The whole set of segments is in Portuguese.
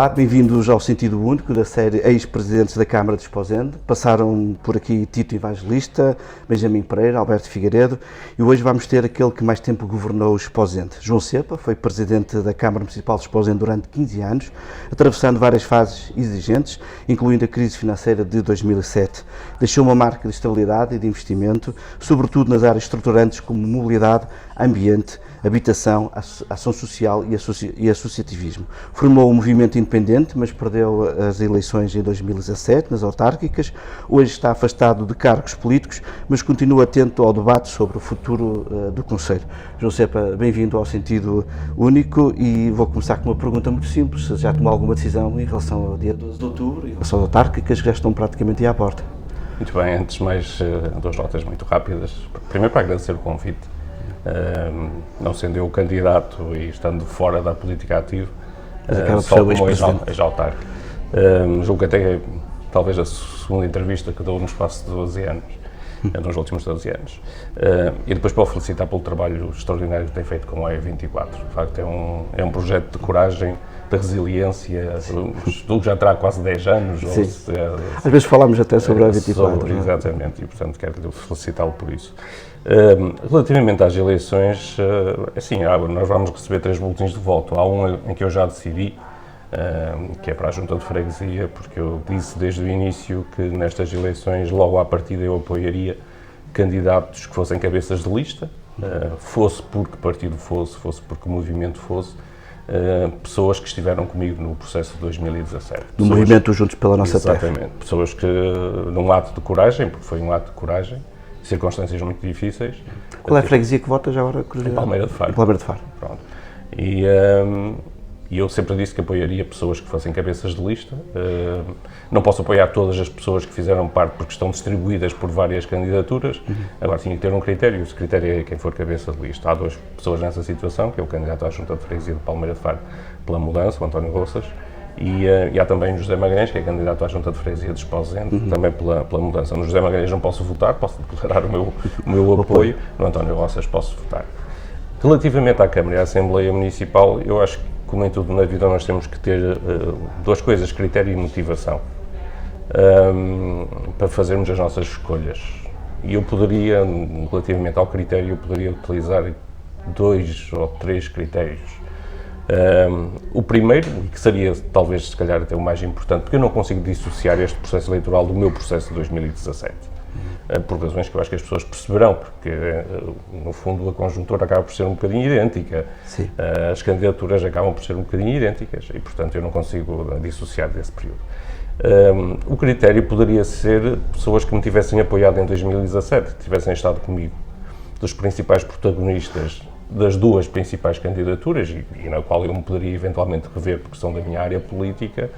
Olá, bem-vindos ao Sentido Único da série Ex-Presidentes da Câmara de Esposende. Passaram por aqui Tito Evangelista, Benjamin Pereira, Alberto Figueiredo e hoje vamos ter aquele que mais tempo governou Esposende. João Cepa foi Presidente da Câmara Municipal de Esposende durante 15 anos, atravessando várias fases exigentes, incluindo a crise financeira de 2007. Deixou uma marca de estabilidade e de investimento, sobretudo nas áreas estruturantes como mobilidade, ambiente, habitação, ação social e associativismo. Formou um movimento independente, mas perdeu as eleições em 2017, nas autárquicas. Hoje está afastado de cargos políticos, mas continua atento ao debate sobre o futuro do Conselho. João Cepa, bem-vindo ao Sentido Único e vou começar com uma pergunta muito simples. Se já tomou alguma decisão em relação ao dia 12 de outubro, em relação às autárquicas, que já estão praticamente aí à porta? Muito bem, antes de mais, duas notas muito rápidas. Primeiro, para agradecer o convite. Não sendo eu o candidato e estando fora da política ativa, só como ex-autárquico. Julgo que até talvez a segunda entrevista que dou no espaço de 12 anos, nos últimos 12 anos. E depois para o felicitar pelo trabalho extraordinário que tem feito com o E24. De facto, é um projeto de coragem, de resiliência, julgo que já terá quase 10 anos. Às vezes falamos até sobre a E24. Exatamente, e portanto quero felicitá-lo por isso. Relativamente às eleições, assim, nós vamos receber 3 boletins de voto. Há um em que eu já decidi, que é para a Junta de Freguesia, porque eu disse desde o início que nestas eleições, logo à partida, eu apoiaria candidatos que fossem cabeças de lista, fosse por que partido fosse por que movimento fosse, pessoas que estiveram comigo no processo de 2017. No movimento Juntos pela Nossa Terra. Exatamente. Pessoas que, num ato de coragem, porque foi um ato de coragem, circunstâncias muito difíceis. Qual é a freguesia que vota já agora? Em Palmeira de Faro. Palmeira de Faro. Pronto. E eu sempre disse que apoiaria pessoas que fossem cabeças de lista. Não posso apoiar todas as pessoas que fizeram parte porque estão distribuídas por várias candidaturas. Agora tinha que ter um critério. Esse critério é quem for cabeça de lista. Há 2 pessoas nessa situação, que é o candidato à Junta de Freguesia de Palmeira de Faro pela mudança, o António Roças, e há também o José Magalhães, que é candidato à Junta de Freguesia de Esposende, também pela mudança. No José Magalhães não posso votar, posso declarar o meu apoio. No António Roças posso votar. Relativamente à Câmara e à Assembleia Municipal, eu acho que, como em tudo na vida, nós temos que ter 2 coisas, critério e motivação, para fazermos as nossas escolhas. E eu poderia, relativamente ao critério, eu poderia utilizar 2 ou 3 critérios. O primeiro, e que seria talvez se calhar até o mais importante, porque eu não consigo dissociar este processo eleitoral do meu processo de 2017, por razões que eu acho que as pessoas perceberão, porque no fundo a conjuntura acaba por ser um bocadinho idêntica, as candidaturas acabam por ser um bocadinho idênticas e portanto eu não consigo dissociar desse período. O critério poderia ser pessoas que me tivessem apoiado em 2017, que tivessem estado comigo, dos principais protagonistas das 2 principais candidaturas e na qual eu me poderia eventualmente rever porque são da minha área política.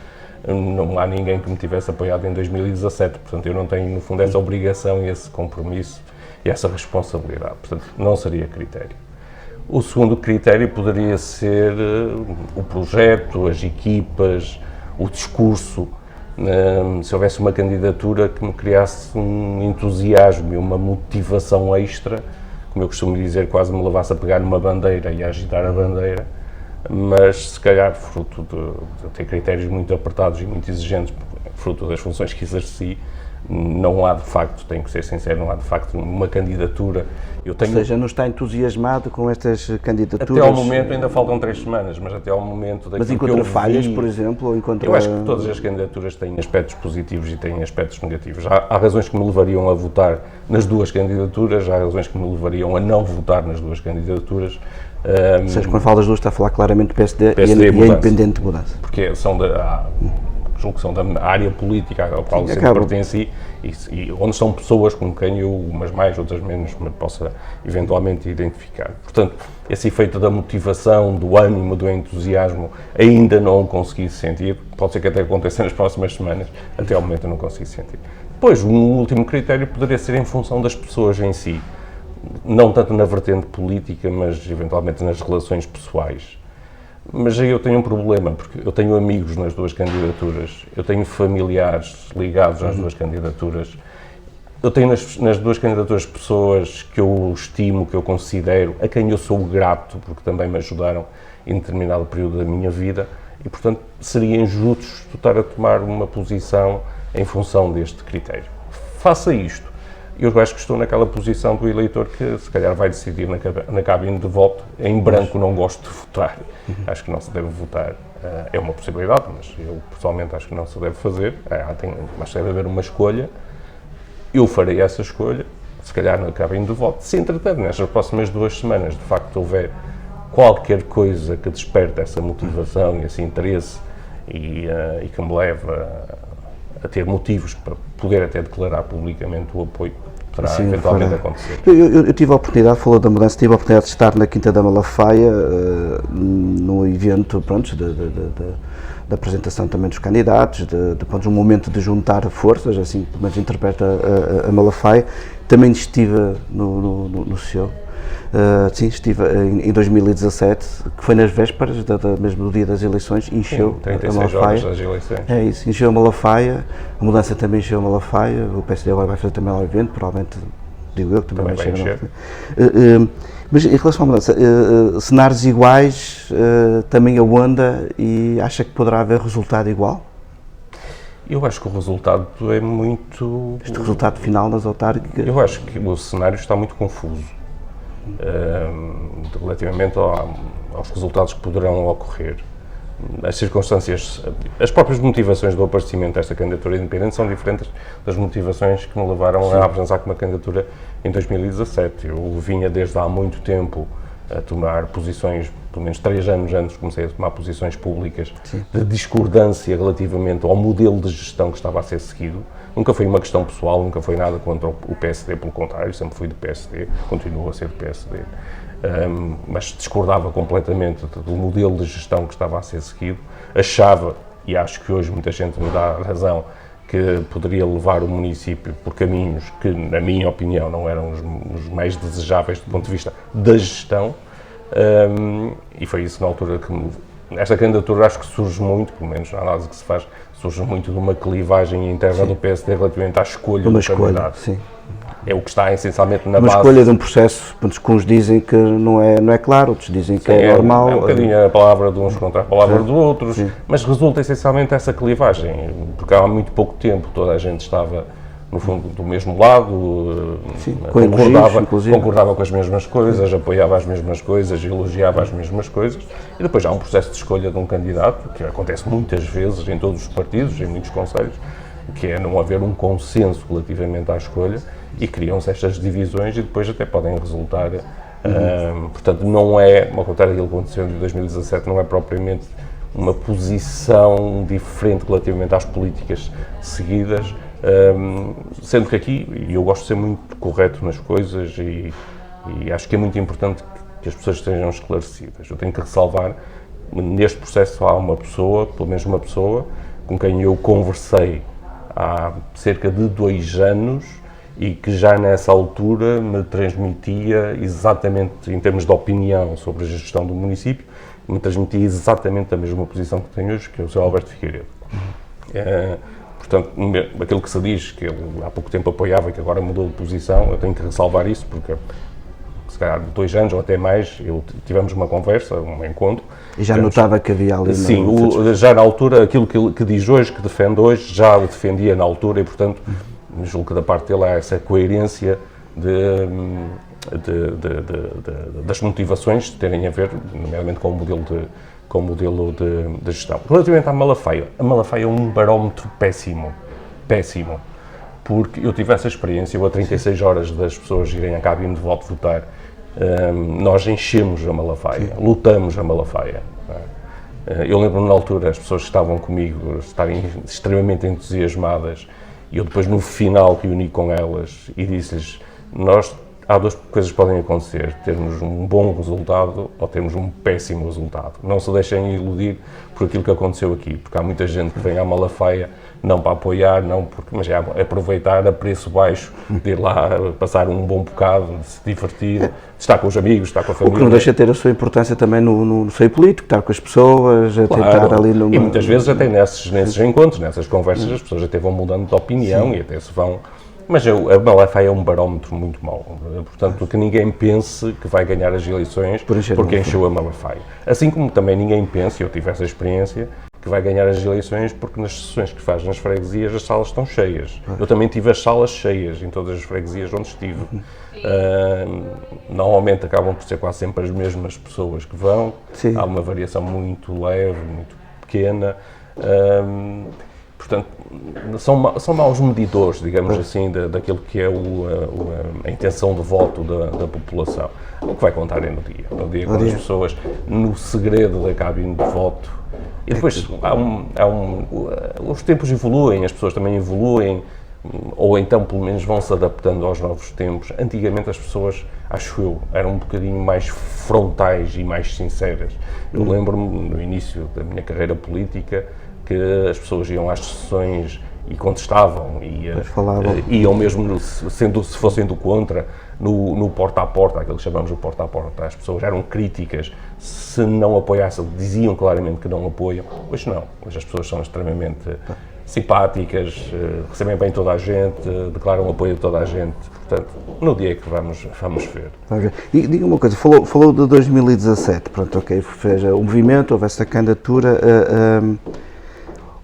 Não há ninguém que me tivesse apoiado em 2017, portanto eu não tenho no fundo essa obrigação e esse compromisso e essa responsabilidade, portanto não seria critério. O segundo critério poderia ser o projeto, as equipas, o discurso, se houvesse uma candidatura que me criasse um entusiasmo e uma motivação extra, como eu costumo dizer, quase me levasse a pegar numa bandeira e a agitar a bandeira, mas se calhar fruto de ter critérios muito apertados e muito exigentes, fruto das funções que exerci, não há de facto, tenho que ser sincero, não há de facto uma candidatura. Ou seja, não está entusiasmado com estas candidaturas? Até ao momento, ainda faltam 3 semanas, mas até ao momento... Mas encontra falhas, por exemplo? Ou encontra... Eu acho que todas as candidaturas têm aspectos positivos e têm aspectos negativos. Há razões que me levariam a votar nas 2 candidaturas, há razões que me levariam a não votar nas 2 candidaturas. Ou seja, quando fala das 2 está a falar claramente do PSD e a Independente de Mudança. Porque julgo que são da área política ao qual sempre pertenci e onde são pessoas com quem eu, umas mais, outras menos, me possa eventualmente identificar. Portanto, esse efeito da motivação, do ânimo, do entusiasmo, ainda não o consegui sentir. Pode ser que até aconteça nas próximas semanas, até ao momento eu não consegui sentir. Depois, um último critério poderia ser em função das pessoas em si, não tanto na vertente política, mas eventualmente nas relações pessoais. Mas aí eu tenho um problema, porque eu tenho amigos nas 2 candidaturas, eu tenho familiares ligados às 2 candidaturas, eu tenho nas 2 candidaturas pessoas que eu estimo, que eu considero, a quem eu sou grato, porque também me ajudaram em determinado período da minha vida, E, portanto, seria injusto estar a tomar uma posição em função deste critério. Faça isto. Eu acho que estou naquela posição do eleitor que, se calhar, vai decidir na cabine de voto. Em branco não gosto de votar. Acho que não se deve votar. É uma possibilidade, mas eu, pessoalmente, acho que não se deve fazer. Mas deve haver uma escolha. Eu farei essa escolha, se calhar, na cabine de voto. Se, entretanto, nestas próximas 2 semanas, de facto, houver qualquer coisa que desperte essa motivação e esse interesse e que me leve a ter motivos para poder até declarar publicamente o apoio, poderá eventualmente acontecer. Eu tive a oportunidade, falou da mudança, tive a oportunidade de estar na Quinta da Malafaia, no evento, pronto, da apresentação também dos candidatos, de um momento de juntar forças, assim, pelo menos interpreta a Malafaia. Também estive no seu. Sim, estive em 2017, que foi nas vésperas, mesmo do dia das eleições, encheu a Malafaia. Horas das eleições. É isso, encheu a Malafaia, a mudança também encheu a Malafaia, o PSD agora vai fazer também lá o evento, provavelmente, digo eu, que também vai encher. Mas em relação à mudança, cenários iguais, também a onda, e acha que poderá haver resultado igual? Eu acho que o resultado é muito... Este resultado final nas autárquicas? Eu acho que o cenário está muito confuso. Relativamente aos resultados que poderão ocorrer. As circunstâncias, as próprias motivações do aparecimento desta candidatura independente são diferentes das motivações que me levaram a apresentar como uma candidatura em 2017. Eu vinha desde há muito tempo a tomar posições, pelo menos 3 anos antes comecei a tomar posições públicas de discordância relativamente ao modelo de gestão que estava a ser seguido. Nunca foi uma questão pessoal, nunca foi nada contra o PSD, pelo contrário, sempre fui do PSD, continuo a ser do PSD, mas discordava completamente do modelo de gestão que estava a ser seguido. Achava, e acho que hoje muita gente me dá razão, que poderia levar o município por caminhos que, na minha opinião, não eram os mais desejáveis do ponto de vista da gestão, e foi isso na altura que esta candidatura acho que surge muito, pelo menos na análise que se faz, surge muito de uma clivagem interna do PSD relativamente à escolha do candidato. Sim. É o que está essencialmente na base. Uma escolha de um processo, que uns dizem que não é claro, outros dizem que é normal. É um bocadinho a palavra de uns contra a palavra de outros, mas resulta essencialmente essa clivagem, porque há muito pouco tempo toda a gente estava, no fundo, do mesmo lado, concordava com as mesmas coisas, apoiava as mesmas coisas, elogiava as mesmas coisas, e depois há um processo de escolha de um candidato, que acontece muitas vezes em todos os partidos, em muitos conselhos, que é não haver um consenso relativamente à escolha, e criam-se estas divisões e depois até podem resultar, portanto não é, ao contrário daquilo que aconteceu em 2017, não é propriamente uma posição diferente relativamente às políticas seguidas, sendo que aqui, e eu gosto de ser muito correto nas coisas e acho que é muito importante que as pessoas estejam esclarecidas. Eu tenho que ressalvar, neste processo há uma pessoa, pelo menos uma pessoa, com quem eu conversei há cerca de 2 anos e que já nessa altura me transmitia exatamente, em termos de opinião sobre a gestão do município, me transmitia exatamente a mesma posição que tenho hoje, que é o Sr. Alberto Figueiredo. Portanto, aquilo que se diz, que ele há pouco tempo apoiava e que agora mudou de posição, eu tenho que ressalvar isso, porque se calhar 2 anos ou até mais, tivemos uma conversa, um encontro. E já notava que havia ali... Sim, já na altura, aquilo que diz hoje, que defende hoje, já o defendia na altura e, portanto, julgo que da parte dele há essa coerência das motivações terem a ver, nomeadamente com o modelo de gestão. Relativamente à Malafaia, a Malafaia é um barómetro péssimo, porque eu tive essa experiência, eu a 36 horas das pessoas irem à cabine de voto votar, nós enchemos a Malafaia, lutamos a Malafaia. Eu lembro-me na altura as pessoas que estavam comigo estarem extremamente entusiasmadas e eu depois no final reuni com elas e disse-lhes, há 2 coisas que podem acontecer, termos um bom resultado ou termos um péssimo resultado. Não se deixem iludir por aquilo que aconteceu aqui, porque há muita gente que vem à Malafaia não para apoiar, mas é aproveitar a preço baixo, de ir lá passar um bom bocado, de se divertir, de estar com os amigos, estar com a família. O que não deixa de ter a sua importância também no seio político, estar com as pessoas, tentar ali numa... E muitas vezes até nesses encontros, nessas conversas, as pessoas até vão mudando de opinião e até se vão Mas a Malafaia é um barómetro muito mau. Portanto, que ninguém pense que vai ganhar as eleições porque encheu a Malafaia. Assim como também ninguém pense, eu tive essa experiência, que vai ganhar as eleições porque nas sessões que faz nas freguesias as salas estão cheias. Eu também tive as salas cheias em todas as freguesias onde estive. Normalmente acabam por ser quase sempre as mesmas pessoas que vão. Sim. Há uma variação muito leve, muito pequena. Portanto, são maus medidores, digamos assim, daquilo que é a intenção de voto da população. O que vai contar é no dia quando as pessoas, no segredo da cabine de voto, e depois os tempos evoluem, as pessoas também evoluem, ou então pelo menos vão se adaptando aos novos tempos. Antigamente as pessoas, acho eu, eram um bocadinho mais frontais e mais sinceras. Eu lembro-me, no início da minha carreira política, que as pessoas iam às sessões e contestavam, iam mesmo, se fossem do contra, no porta-a-porta, aquilo que chamamos de porta-a-porta. As pessoas eram críticas, se não apoiassem, diziam claramente que não apoiam. Hoje não, hoje as pessoas são extremamente simpáticas, recebem bem toda a gente, declaram apoio a toda a gente. Portanto, no dia que vamos ver. E diga uma coisa, falou de 2017, pronto, ok, fez o movimento, houve essa candidatura.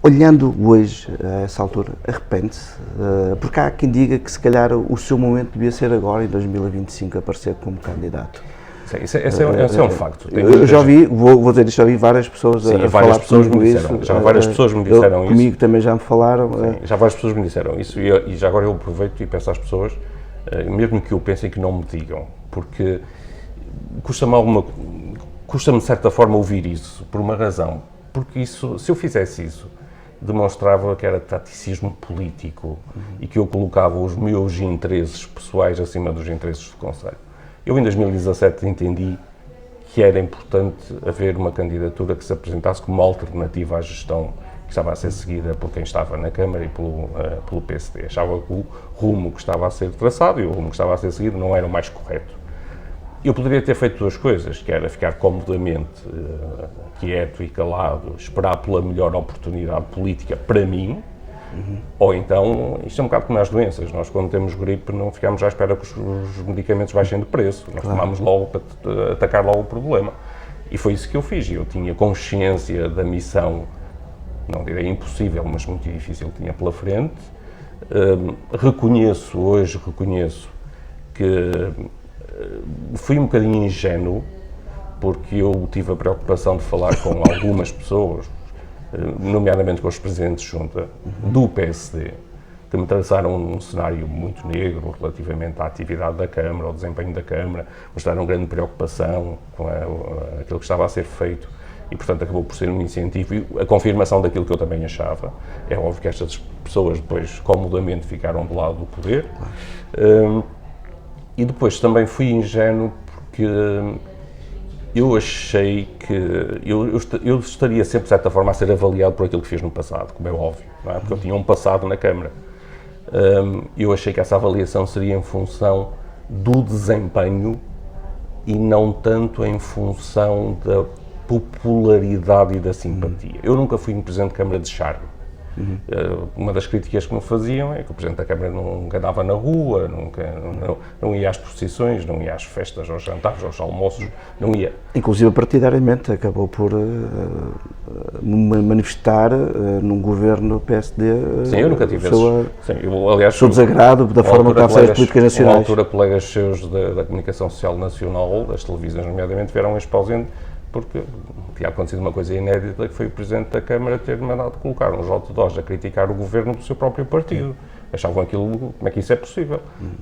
Olhando hoje, a essa altura, arrepende-se? Porque há quem diga que se calhar o seu momento devia ser agora, em 2025, aparecer como candidato. Esse é um facto. Eu já ouvi, vou dizer isto, já ouvi várias pessoas a falar comigo isso. Já várias pessoas me disseram isso. Comigo também já me falaram. Já várias pessoas me disseram isso e já agora eu aproveito e peço às pessoas, mesmo que eu pensem que não me digam, porque custa-me de certa forma ouvir isso, por uma razão. Porque isso, se eu fizesse isso, demonstrava que era taticismo político e que eu colocava os meus interesses pessoais acima dos interesses do Conselho. Eu, em 2017, entendi que era importante haver uma candidatura que se apresentasse como alternativa à gestão que estava a ser seguida por quem estava na Câmara e pelo PSD. Achava que o rumo que estava a ser traçado e o rumo que estava a ser seguido não era o mais correto. Eu poderia ter feito duas coisas, que era ficar comodamente quieto e calado, esperar pela melhor oportunidade política para mim, ou então, isto é um bocado como as doenças, nós quando temos gripe não ficamos à espera que os medicamentos baixem de preço, nós tomamos logo para atacar logo o problema. E foi isso que eu fiz, eu tinha consciência da missão, não direi impossível, mas muito difícil que tinha pela frente. Reconheço que fui um bocadinho ingênuo, porque eu tive a preocupação de falar com algumas pessoas, nomeadamente com os presidentes de junta do PSD, que me traçaram um cenário muito negro relativamente à atividade da Câmara, ao desempenho da Câmara, mostraram grande preocupação com aquilo que estava a ser feito e, portanto, acabou por ser um incentivo e a confirmação daquilo que eu também achava. É óbvio que estas pessoas depois, comodamente, ficaram do lado do poder. E depois também fui ingênuo porque eu achei que eu estaria sempre, de certa forma, a ser avaliado por aquilo que fiz no passado, como é óbvio, não é? Porque eu tinha um passado na Câmara. Eu achei que essa avaliação seria em função do desempenho e não tanto em função da popularidade e da simpatia. Eu nunca fui um Presidente de Câmara de charme. Uma das críticas que me faziam é que o Presidente da Câmara nunca andava na rua, não ia às procissões, não ia às festas, aos jantares, aos almoços, não ia. Inclusive partidariamente acabou por manifestar num governo PSD sim, eu nunca tive o seu desagrado da forma que estava a ser as políticas nacionais. Na altura, colegas seus da Comunicação Social Nacional, das televisões nomeadamente, vieram exposendo porque tinha acontecido uma coisa inédita, que foi o Presidente da Câmara ter mandado colocar uns outdoors a criticar o governo do seu próprio partido. Achavam aquilo, como é que isso é possível?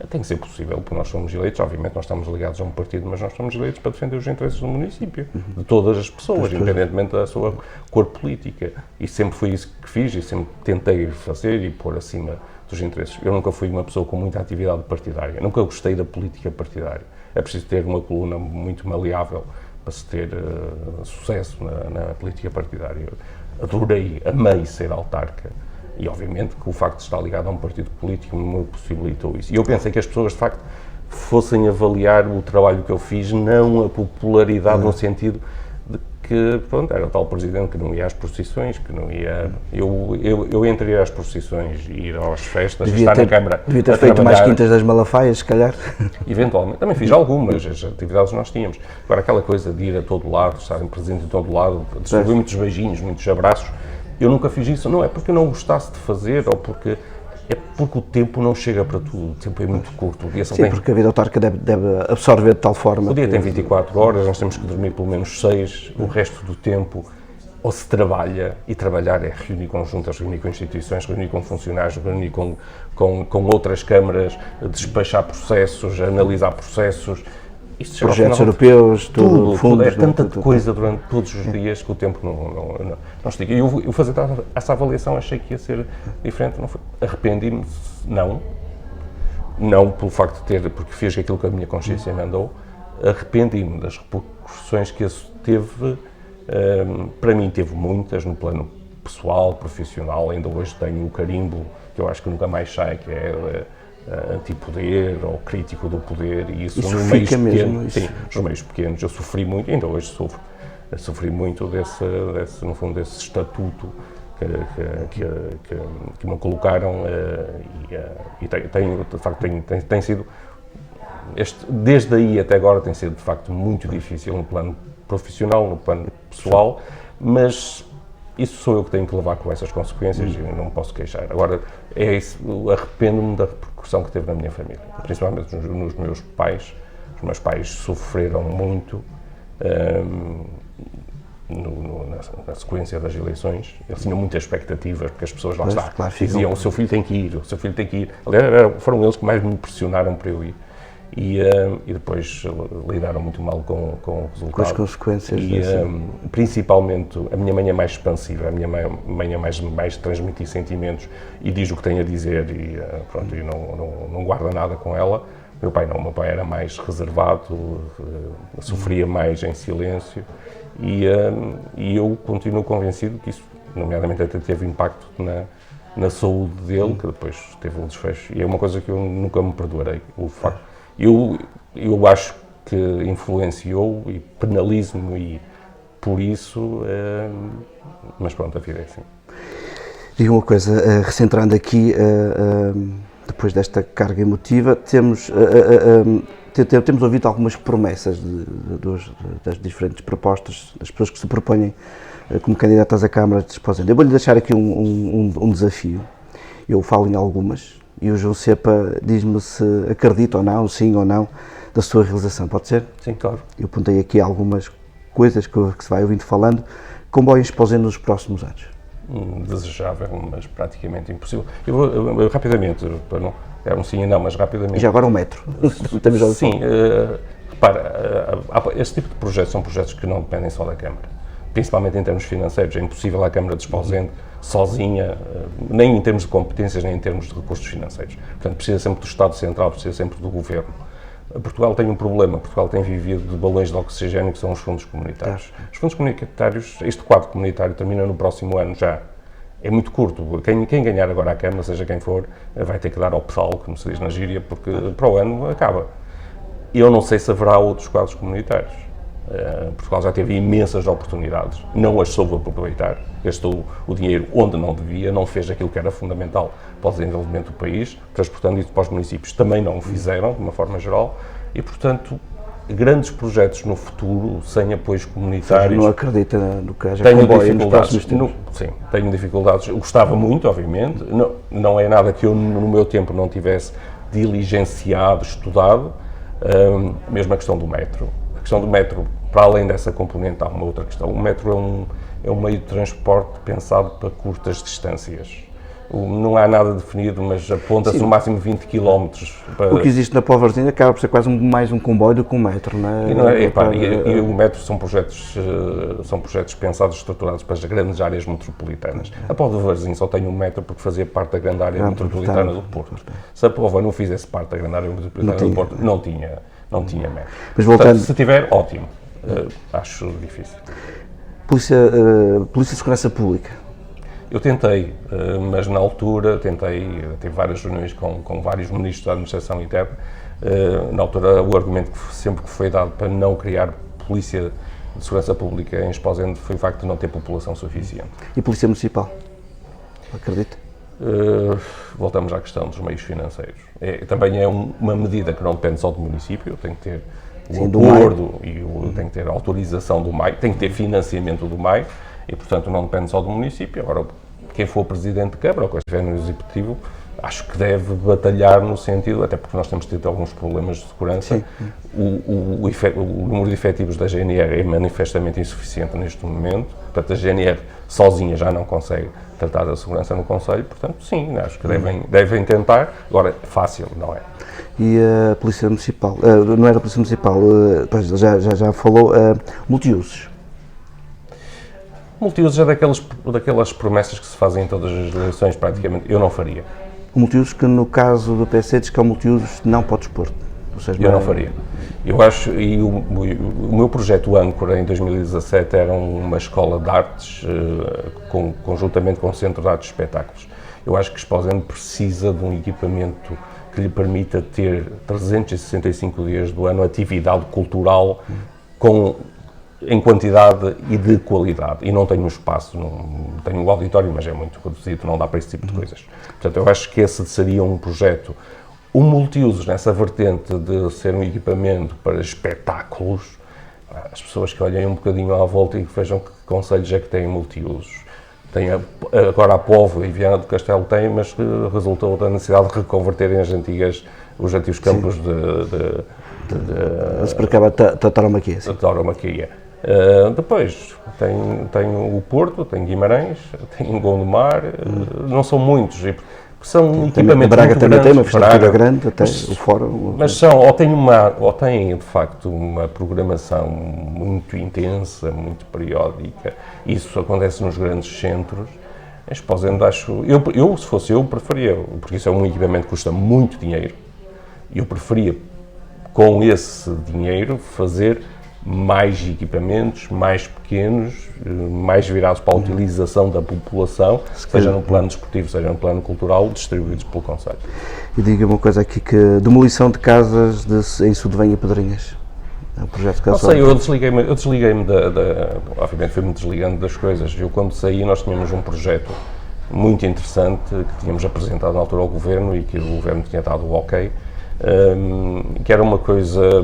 Tem que ser possível, porque nós somos eleitos, obviamente nós estamos ligados a um partido, mas nós somos eleitos para defender os interesses do município, de todas as pessoas, independentemente da sua cor política. E sempre foi isso que fiz e sempre tentei fazer e pôr acima dos interesses. Eu nunca fui uma pessoa com muita atividade partidária, nunca gostei da política partidária. É preciso ter uma coluna muito maleável para se ter sucesso na política partidária. Amei ser autarca e obviamente que o facto de estar ligado a um partido político me possibilitou isso. E eu pensei que as pessoas de facto fossem avaliar o trabalho que eu fiz, não a popularidade no sentido de que, pronto, era o tal presidente que não ia às procissões, que não ia... Eu entre ir às procissões e ir às festas, estar na Câmara devia ter feito mais quintas das Malafaias, se calhar. Eventualmente. Também fiz algumas, as atividades nós tínhamos. Agora, aquela coisa de ir a todo lado, estarem presente em todo lado, distribuir muitos beijinhos, muitos abraços, eu nunca fiz isso. Não é porque eu não gostasse de fazer, ou porque... É porque o tempo não chega para tudo, o tempo é muito curto. O dia só Sim, porque a vida autárquica deve absorver de tal forma. O dia tem 24 horas, nós temos que dormir pelo menos 6, o resto do tempo ou se trabalha, e trabalhar é reunir conjuntas, reunir com instituições, reunir com funcionários, reunir com outras câmaras, despachar processos, analisar processos. Isto projetos europeus, tudo, fundos. É tanta coisa durante todos os dias que o tempo não estica. E eu fazer essa avaliação achei que ia ser diferente, não foi? Arrependi-me, não pelo facto de ter, porque fiz aquilo que a minha consciência mandou, arrependi-me das repercussões que isso teve, para mim teve muitas no plano pessoal, profissional, ainda hoje tenho o carimbo, que eu acho que nunca mais sai, que é antipoder ou crítico do poder, e isso nos meios pequenos, sim, nos meios pequenos eu sofri muito, ainda hoje sofri muito no fundo desse estatuto que me colocaram, e de facto tem sido, desde aí até agora tem sido de facto muito difícil no plano profissional, no plano pessoal, mas isso sou eu que tenho que levar com essas consequências e não me posso queixar. Agora, arrependo-me da repercussão que teve na minha família, principalmente nos meus pais. Os meus pais sofreram muito na sequência das eleições. Eles tinham muitas expectativas, porque as pessoas lá diziam, o seu filho tem que ir, o seu filho tem que ir. Aliás, foram eles que mais me pressionaram para eu ir. E depois lidaram muito mal com o resultado. Com as consequências. E principalmente a minha mãe é mais expansiva, a minha mãe é mais transmitir sentimentos e diz o que tem a dizer e pronto, e não guarda nada com ela. Meu pai não, meu pai era mais reservado, sofria mais em silêncio e eu continuo convencido que isso, nomeadamente, até teve impacto na saúde dele, que depois teve um desfecho. E é uma coisa que eu nunca me perdoarei, o facto. Eu acho que influenciou e penalizo-me e por isso, mas pronto, a vida é assim. Diga uma coisa, recentrando aqui, depois desta carga emotiva, temos ouvido algumas promessas das diferentes propostas, das pessoas que se propõem como candidatas à Câmara de Esposende. Eu vou-lhe deixar aqui um desafio, eu falo em algumas, e o João Cepa diz-me se acredita ou não, sim ou não, da sua realização, pode ser? Sim, claro. Eu apontei aqui algumas coisas que se vai ouvindo falando. Comboio em Esposende nos próximos anos? Desejável, mas praticamente impossível. Eu vou rapidamente, era um sim e não, mas rapidamente. E já agora o metro. Sim, repara, este tipo de projetos são projetos que não dependem só da Câmara, principalmente em termos financeiros. É impossível a Câmara de Esposende sozinha, nem em termos de competências, nem em termos de recursos financeiros. Portanto, precisa sempre do Estado Central, precisa sempre do Governo. Portugal tem um problema, Portugal tem vivido de balões de oxigênio, que são os fundos comunitários. Os fundos comunitários, este quadro comunitário termina no próximo ano já. É muito curto. Quem ganhar agora a Câmara, seja quem for, vai ter que dar ao pedal, como se diz na gíria, porque para o ano acaba. Eu não sei se haverá outros quadros comunitários. Portugal já teve imensas oportunidades, não as soube aproveitar, gastou o dinheiro onde não devia, não fez aquilo que era fundamental para o desenvolvimento do país, transportando isso para os municípios, também não o fizeram, de uma forma geral, e, portanto, grandes projetos no futuro, sem apoios comunitários... Não acredita no que haja tenho dificuldades, sim, tenho dificuldades, eu gostava muito, obviamente, não é nada que eu, no meu tempo, não tivesse diligenciado, estudado, mesmo a questão do metro. A questão do metro, para além dessa componente, há uma outra questão. O metro é um meio de transporte pensado para curtas distâncias. Não há nada definido, mas aponta-se no máximo 20 km. O que existe na Povozinha acaba por ser quase mais um comboio do que um metro, não é? E o metro são projetos pensados, estruturados para as grandes áreas metropolitanas. A Povozinha só tem um metro porque fazia parte da grande área metropolitana do Porto. Se a Póvoa não fizesse parte da grande área metropolitana do Porto, não tinha metro. Mas voltando... Portanto, se tiver, ótimo. Acho difícil. Polícia de Segurança Pública. Eu tentei, mas na altura tive várias reuniões com vários ministros da Administração Interna. Na altura, o argumento que sempre foi dado para não criar polícia de segurança pública em Esposende foi o facto de não ter população suficiente. E a Polícia Municipal? Acredita? Voltamos à questão dos meios financeiros. Também é uma medida que não depende só do município, tem que ter o acordo e tem que ter a autorização do MAI, tem que ter financiamento do MAI e, portanto, não depende só do município. Agora, quem for presidente de Câmara ou quem estiver no Executivo, acho que deve batalhar no sentido, até porque nós temos tido alguns problemas de segurança, o número de efetivos da GNR é manifestamente insuficiente neste momento, portanto a GNR sozinha já não consegue tratar da segurança no Conselho, portanto sim, acho que devem tentar, agora fácil não é. E a Polícia Municipal, não era a Polícia Municipal, já falou, multiusos. Multiusos é daquelas promessas que se fazem em todas as eleições, praticamente, eu não faria. O multiusos que no caso do PC diz que é o multiusos não pode expor. Eu não faria. Eu acho, e o meu projeto âncora em 2017 era uma escola de artes, conjuntamente com o Centro de Artes e Espetáculos. Eu acho que Esposende precisa de um equipamento que lhe permita ter 365 dias do ano atividade cultural em quantidade e de qualidade. E não tenho espaço, tenho o auditório, mas é muito reduzido, não dá para esse tipo de coisas. Portanto, eu acho que esse seria um projeto, um multiusos nessa vertente de ser um equipamento para espetáculos. As pessoas que olhem um bocadinho à volta e que vejam que concelhos é que têm multiusos. Agora a Póvoa e Viana do Castelo tem, mas resultou da necessidade de reconverterem os antigos campos se para cá a tauromaquia. Depois tem o Porto, tem Guimarães, tem Gondomar, não são muitos, são equipamentos Braga muito também grandes, tem uma infraestrutura grande, até o fórum. Mas ou têm de facto uma programação muito intensa, muito periódica. Isso acontece nos grandes centros. Em Esposende, eu se fosse eu preferia, porque isso é um equipamento que custa muito dinheiro. Eu preferia com esse dinheiro fazer mais equipamentos, mais pequenos, mais virados para a utilização da população, seja no plano desportivo, seja no plano cultural, distribuídos pelo Conselho. E diga-me uma coisa aqui, que demolição de casas em Sodevenha e Pedrinhas. É um projeto que não sei, eu desliguei-me obviamente fui-me desligando das coisas. Eu quando saí nós tínhamos um projeto muito interessante que tínhamos apresentado na altura ao Governo e que o Governo tinha dado o ok, que era uma coisa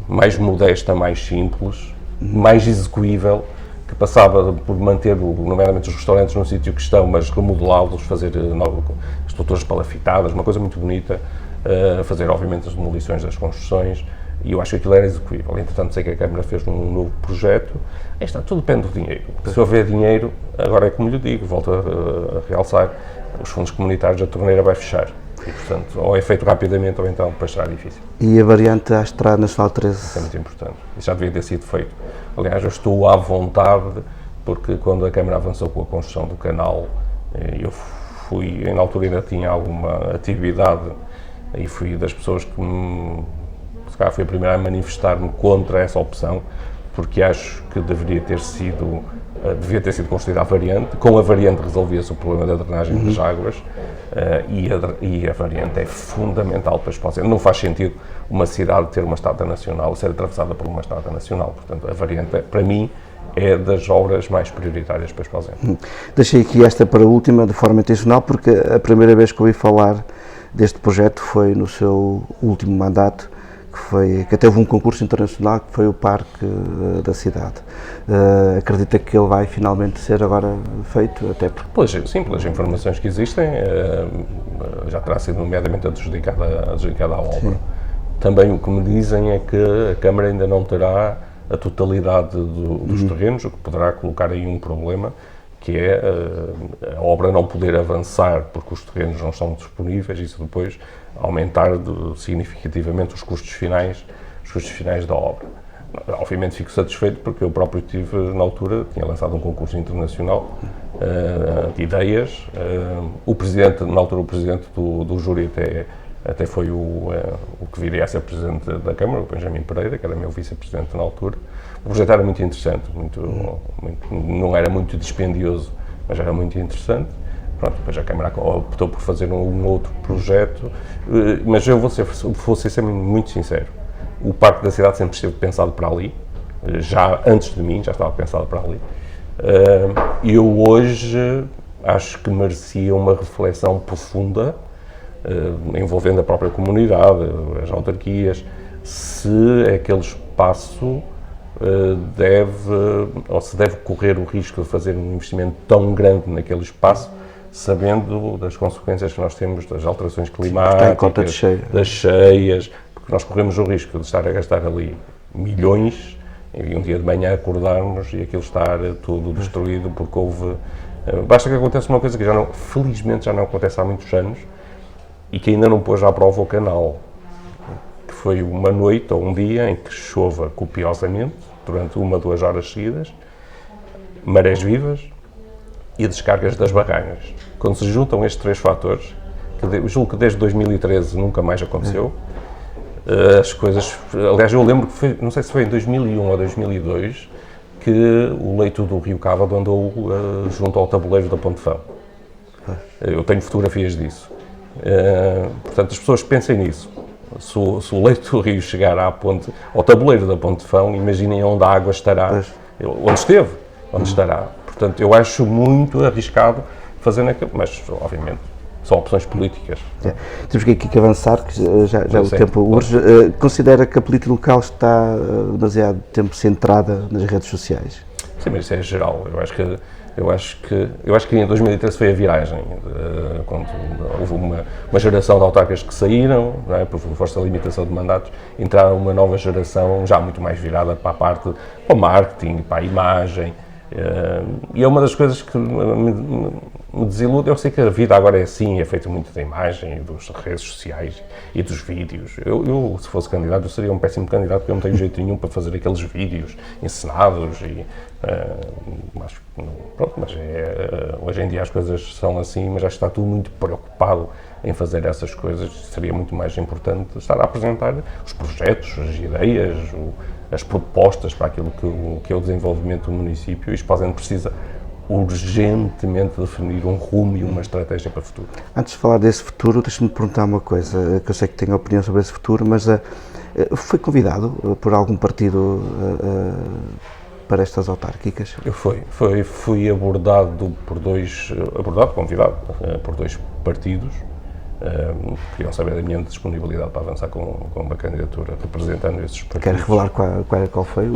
mais modesta, mais simples, mais execuível, que passava por manter, nomeadamente, os restaurantes no sítio que estão, mas remodelá-los, fazer estruturas palafitadas, uma coisa muito bonita, fazer, obviamente, as demolições das construções, e eu acho que aquilo era execuível. Entretanto, sei que a Câmara fez um novo projeto. Está, tudo depende do dinheiro. Se houver dinheiro, agora é como lhe digo, volto a realçar, os fundos comunitários, a torneira vai fechar. E, portanto, ou é feito rapidamente ou então depois será difícil. E a variante à Estrada Nacional 13? Isso é muito importante. Isso já devia ter sido feito. Aliás, eu estou à vontade, porque quando a Câmara avançou com a construção do canal, eu fui, na altura ainda tinha alguma atividade, e fui das pessoas que, se calhar, fui a primeira a manifestar-me contra essa opção, porque acho que devia ter sido construída a variante. Com a variante resolvia-se o problema da drenagem das águas, e a variante é fundamental para Esposende. Não faz sentido uma cidade ter uma estrada nacional, ser atravessada por uma estrada nacional. Portanto, a variante, para mim, é das obras mais prioritárias para Esposende. Deixei aqui esta para a última, de forma intencional, porque a primeira vez que ouvi falar deste projeto foi no seu último mandato, que até houve um concurso internacional, que foi o Parque da Cidade. Acredita que ele vai finalmente ser agora feito? Até porque... Pelas informações que existem, já terá sido nomeadamente adjudicada a obra. Sim. Também o que me dizem é que a Câmara ainda não terá a totalidade dos terrenos, o que poderá colocar aí um problema, que é a obra não poder avançar porque os terrenos não estão disponíveis, e isso depois aumentar significativamente os custos finais da obra. Obviamente fico satisfeito porque eu próprio tive, na altura, tinha lançado um concurso internacional de ideias. O presidente, na altura, o presidente do júri até foi o que viria a ser presidente da Câmara, o Benjamin Pereira, que era meu vice-presidente na altura. O projeto era muito interessante, não era muito dispendioso, mas era muito interessante. Pronto, depois a Câmara optou por fazer um outro projeto, mas eu vou ser sempre muito sincero. O Parque da Cidade sempre esteve pensado para ali, já antes de mim, já estava pensado para ali. Eu hoje acho que merecia uma reflexão profunda, envolvendo a própria comunidade, as autarquias, se aquele espaço se deve correr o risco de fazer um investimento tão grande naquele espaço, sabendo das consequências que nós temos das alterações climáticas, das cheias, porque nós corremos o risco de estar a gastar ali milhões e um dia de manhã acordarmos e aquilo estar tudo destruído porque houve... Basta que aconteça uma coisa que felizmente já não acontece há muitos anos e que ainda não pôs à prova o canal, que foi uma noite ou um dia em que chova copiosamente, durante 1 ou 2 horas seguidas, marés vivas e descargas das barragens. Quando se juntam estes 3 fatores, que julgo que desde 2013 nunca mais aconteceu, as coisas... Aliás, eu lembro que foi, não sei se foi em 2001 ou 2002, que o leito do Rio Cávado andou junto ao tabuleiro da Ponte Fão. Eu tenho fotografias disso. Portanto, as pessoas pensem nisso. Se o leito do rio chegar ao tabuleiro da Ponte Fão, imaginem onde a água estará, onde estará. Portanto, eu acho muito arriscado fazer naquilo, mas, obviamente, são opções políticas. Temos que avançar, que já o tempo urge. Considera que a política local está demasiado tempo centrada nas redes sociais? Sim, mas isso é geral. Eu acho que em 2013 foi a viragem, quando houve uma geração de autarcas que saíram, não é, por força da limitação de mandatos, entraram uma nova geração já muito mais virada para a parte, para o marketing, para a imagem, e é uma das coisas que me desilude. Eu sei que a vida agora é assim, é feita muito da imagem, das redes sociais e dos vídeos. Eu, se fosse candidato, eu seria um péssimo candidato, porque eu não tenho jeito nenhum para fazer aqueles vídeos encenados mas hoje em dia as coisas são assim, mas já está tudo muito preocupado em fazer essas coisas. Seria muito mais importante estar a apresentar os projetos, as ideias, as propostas para aquilo que é o desenvolvimento do município, e o Esposende precisa urgentemente definir um rumo e uma estratégia para o futuro. Antes de falar desse futuro, deixa-me perguntar uma coisa, que eu sei que tem opinião sobre esse futuro, mas foi convidado por algum partido para estas autárquicas? Eu fui convidado por 2 partidos que queriam saber da minha disponibilidade para avançar com uma candidatura representando esses partidos. Quer revelar qual foi?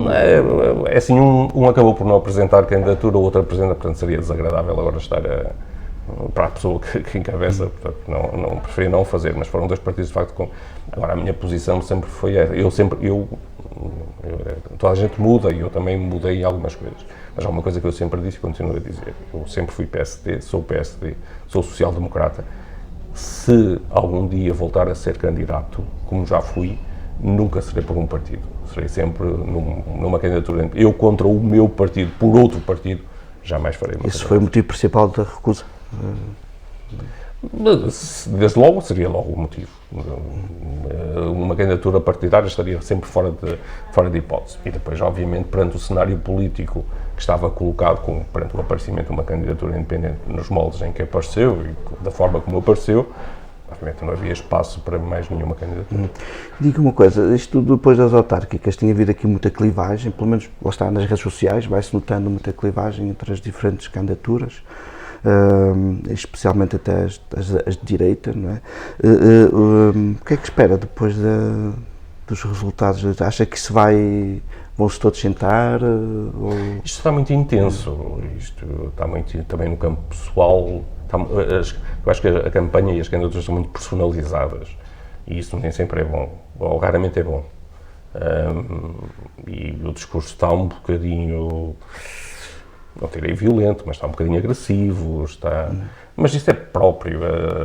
É assim, um acabou por não apresentar candidatura, o outro apresenta, portanto seria desagradável agora estar para a pessoa que encabeça, portanto não preferi não fazer, mas foram 2 partidos de facto. Agora a minha posição sempre foi essa. Toda a gente muda e eu também mudei em algumas coisas, mas há uma coisa que eu sempre disse e continuo a dizer: eu sempre fui PSD, sou social-democrata. Se algum dia voltar a ser candidato, como já fui, nunca serei por um partido, serei sempre numa candidatura. Eu contra o meu partido, por outro partido, jamais farei uma candidatura. Isso foi o motivo principal da recusa? Desde logo, seria logo o motivo. Uma candidatura partidária estaria sempre fora de hipótese. E depois, obviamente, perante o cenário político que estava colocado, perante o aparecimento de uma candidatura independente nos moldes em que apareceu e da forma como apareceu, obviamente não havia espaço para mais nenhuma candidatura. Diga uma coisa, isto depois das autárquicas, tem havido aqui muita clivagem, pelo menos lá está nas redes sociais, vai-se notando muita clivagem entre as diferentes candidaturas. Especialmente até as de direita, não é? O que é que espera depois dos resultados? Acha que vão-se todos sentar? Isto está muito intenso, isto está muito também no campo pessoal. Eu acho que a campanha e as candidaturas são muito personalizadas e isso nem sempre é bom, ou raramente é bom. E o discurso está um bocadinho... não direi violento, mas está um bocadinho agressivo, mas isso é próprio,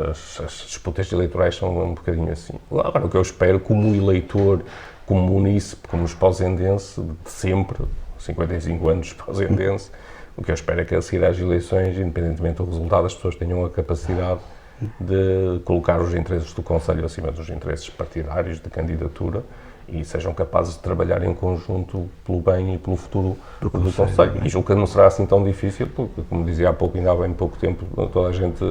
as disputas eleitorais são um bocadinho assim. Agora, o que eu espero como eleitor, como munícipe, como esposendense, de sempre, 55 anos esposendense, o que eu espero é que a seguir às eleições, independentemente do resultado, as pessoas tenham a capacidade de colocar os interesses do Conselho acima dos interesses partidários de candidatura e sejam capazes de trabalhar em conjunto pelo bem e pelo futuro do Conselho. E julgo que não será assim tão difícil, porque, como dizia há pouco, ainda há bem pouco tempo, toda a gente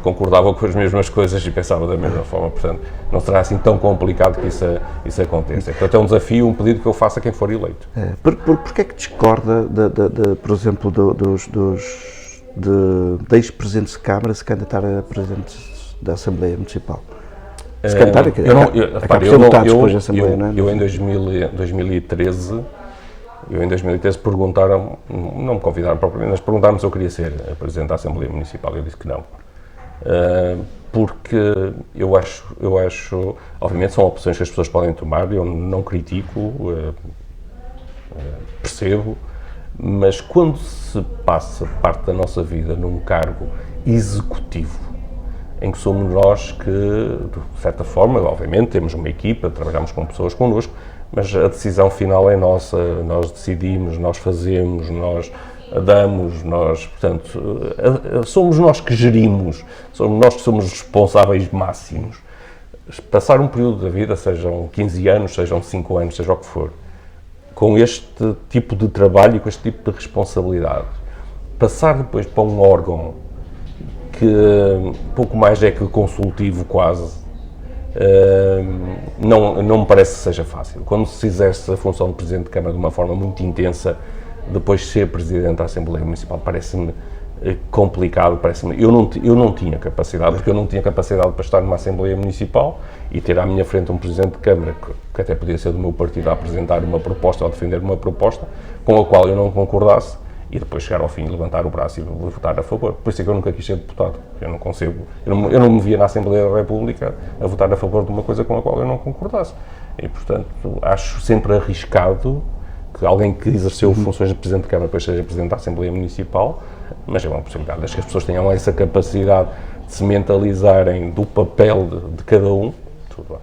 concordava com as mesmas coisas e pensava da mesma forma, portanto, não será assim tão complicado que isso aconteça. Portanto, é um desafio, um pedido que eu faço a quem for eleito. Porquê é que discorda, por exemplo, de ex-presidentes de Câmara se candidatar a presidente da Assembleia Municipal? Se candidatar, eu em 2013 perguntaram, não me convidaram propriamente, mas perguntaram-me se eu queria ser presidente da Assembleia Municipal. Eu disse que não. Porque eu acho, obviamente são opções que as pessoas podem tomar, eu não critico, percebo, mas quando se passa parte da nossa vida num cargo executivo, em que somos nós que, de certa forma, obviamente temos uma equipa, trabalhamos com pessoas connosco, mas a decisão final é nossa, nós decidimos, nós fazemos, nós damos, portanto, somos nós que gerimos, somos nós que somos responsáveis máximos. Passar um período da vida, sejam 15 anos, sejam 5 anos, seja o que for, com este tipo de trabalho e com este tipo de responsabilidade, passar depois para um órgão que pouco mais é que consultivo quase, não me parece que seja fácil. Quando se exerce a função de Presidente de Câmara de uma forma muito intensa, depois ser Presidente da Assembleia Municipal parece-me complicado, eu não tinha capacidade, porque eu não tinha capacidade para estar numa Assembleia Municipal e ter à minha frente um Presidente de Câmara, que até podia ser do meu partido, a apresentar uma proposta ou defender uma proposta com a qual eu não concordasse, e depois chegar ao fim, levantar o braço e votar a favor. Por isso é que eu nunca quis ser deputado. Eu não me via na Assembleia da República a votar a favor de uma coisa com a qual eu não concordasse. E, portanto, acho sempre arriscado que alguém que exerceu funções de Presidente de Câmara depois seja Presidente da Assembleia Municipal, mas é uma possibilidade. Desde que as pessoas tenham essa capacidade de se mentalizarem do papel de cada um, tudo bem.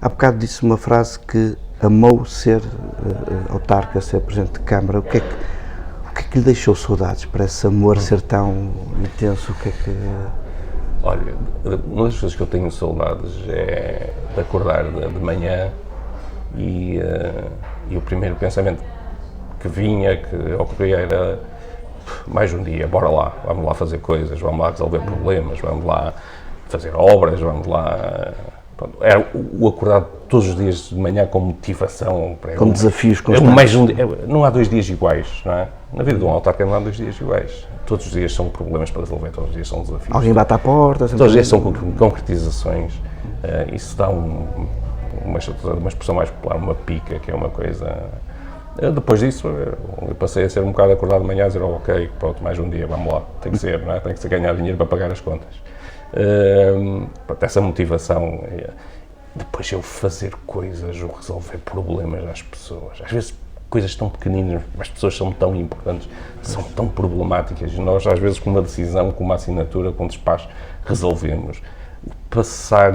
Há bocado disse uma frase que amou ser autarca, ser Presidente de Câmara. O que é que lhe deixou saudades para esse amor ser tão intenso? Olha, uma das coisas que eu tenho saudades é de acordar de manhã e o primeiro pensamento que vinha, que ocorria era mais um dia, bora lá, vamos lá fazer coisas, vamos lá resolver problemas, vamos lá fazer obras, vamos lá... Era o acordar todos os dias de manhã com motivação. Com desafios constantes. Não há 2 dias iguais, não é? Na vida de um autarca não há 2 dias iguais. Todos os dias são problemas para resolver, todos os dias são desafios. Alguém bate à porta. Todos os dias são concretizações. Isso dá uma expressão mais popular, uma pica, que é uma coisa... Depois disso, eu passei a ser um bocado acordado de manhã, a dizer, ok, pronto, mais um dia, vamos lá, tem que ser, não é? Tem que ser ganhar dinheiro para pagar as contas. Essa motivação, depois eu fazer coisas ou resolver problemas às pessoas, às vezes coisas tão pequeninas, mas as pessoas são tão importantes, são tão problemáticas, e nós às vezes com uma decisão, com uma assinatura, com um despacho, resolvemos. Passar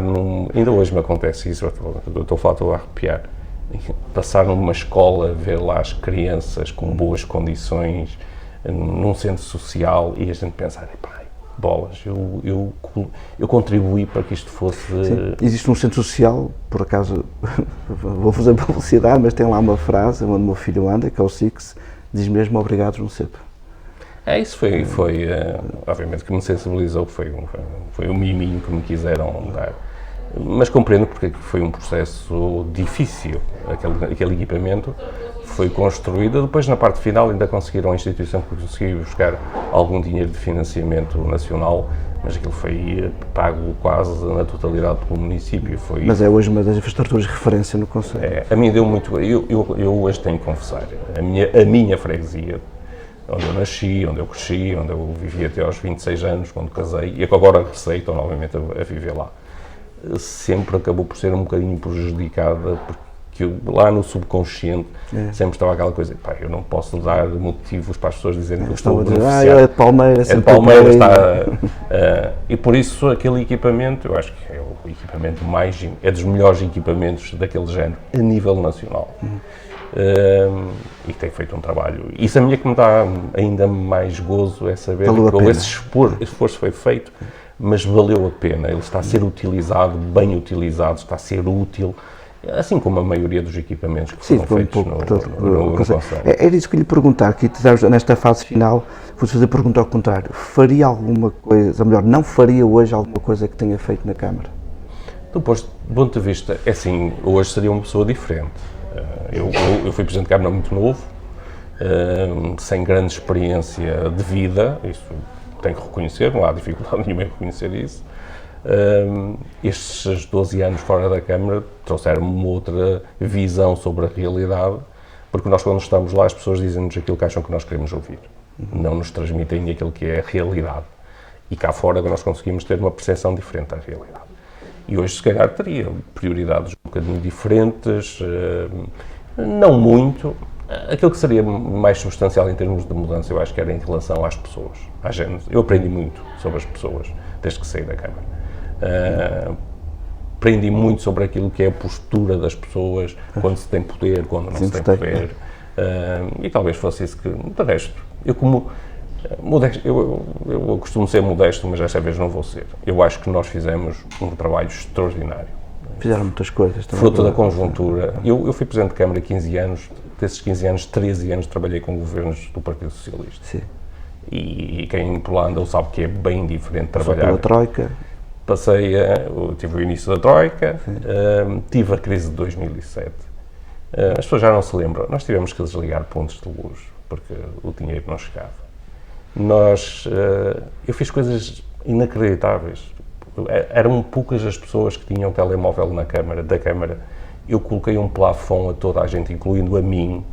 ainda hoje me acontece isso, estou a arrepiar, passar numa escola, ver lá as crianças com boas condições, num centro social, e a gente pensar, bolas, eu contribuí para que isto fosse... Sim. Existe um centro social, por acaso, vou fazer publicidade, mas tem lá uma frase onde o meu filho anda, que é o Six, diz mesmo obrigado, não sei. Isso foi obviamente que me sensibilizou, foi o miminho que me quiseram dar. Mas compreendo porque foi um processo difícil, aquele equipamento foi construído, depois na parte final ainda conseguiram, a instituição conseguiu buscar algum dinheiro de financiamento nacional, mas aquilo foi pago quase na totalidade pelo município. Mas é hoje uma das infraestruturas de referência no concelho. A mim deu muito, eu hoje tenho que confessar, a minha freguesia, onde eu nasci, onde eu cresci, onde eu vivi até aos 26 anos, quando casei, e agora regressei, estou novamente a viver lá, sempre acabou por ser um bocadinho prejudicada, porque lá no subconsciente sempre estava aquela coisa, eu não posso dar motivos para as pessoas dizerem que eu estou a beneficiar. É de Palmeiras. É de Palmeiras, e por isso aquele equipamento, eu acho que é o equipamento é dos melhores equipamentos daquele género, a nível nacional. E tem feito um trabalho. Isso a mim é que me dá ainda mais gozo, é saber que esse esforço foi feito, mas valeu a pena. Ele está a ser utilizado, bem utilizado, está a ser útil, assim como a maioria dos equipamentos que Sim, foram feitos no Conselho. Era isso que eu lhe perguntar, que nesta fase final, vou fazer a pergunta ao contrário, faria alguma coisa, ou melhor, não faria hoje alguma coisa que tenha feito na Câmara? Do ponto de vista, é assim, hoje seria uma pessoa diferente. Eu fui Presidente de Câmara muito novo, sem grande experiência de vida, isso tenho que reconhecer, não há dificuldade nenhuma em reconhecer isso. Estes 12 anos fora da Câmara trouxeram-me uma outra visão sobre a realidade, porque nós, quando estamos lá, as pessoas dizem-nos aquilo que acham que nós queremos ouvir, não nos transmitem aquilo que é a realidade. E cá fora nós conseguimos ter uma percepção diferente da realidade. E hoje, se calhar, teria prioridades um bocadinho diferentes, não muito. Aquilo que seria mais substancial em termos de mudança, eu acho que era em relação às pessoas, à gente. Eu aprendi muito sobre as pessoas, desde que saí da Câmara. Aprendi muito sobre aquilo que é a postura das pessoas, quando se tem poder, quando não se tem poder. E talvez fosse isso que, de resto, eu costumo ser modesto, mas desta vez não vou ser. Eu acho que nós fizemos um trabalho extraordinário. Fizeram muitas coisas também. Fruto da conjuntura. Eu fui Presidente de Câmara há 15 anos, desses 15 anos, 13 anos trabalhei com governos do Partido Socialista. Sim. E quem por lá andou sabe que é bem diferente trabalhar. Pela Troika. Tive o início da Troika, tive a crise de 2007. As pessoas já não se lembram. Nós tivemos que desligar pontos de luz, porque o dinheiro não chegava. Eu fiz coisas inacreditáveis. Eram poucas as pessoas que tinham telemóvel da Câmara. Eu coloquei um plafond a toda a gente, incluindo a mim.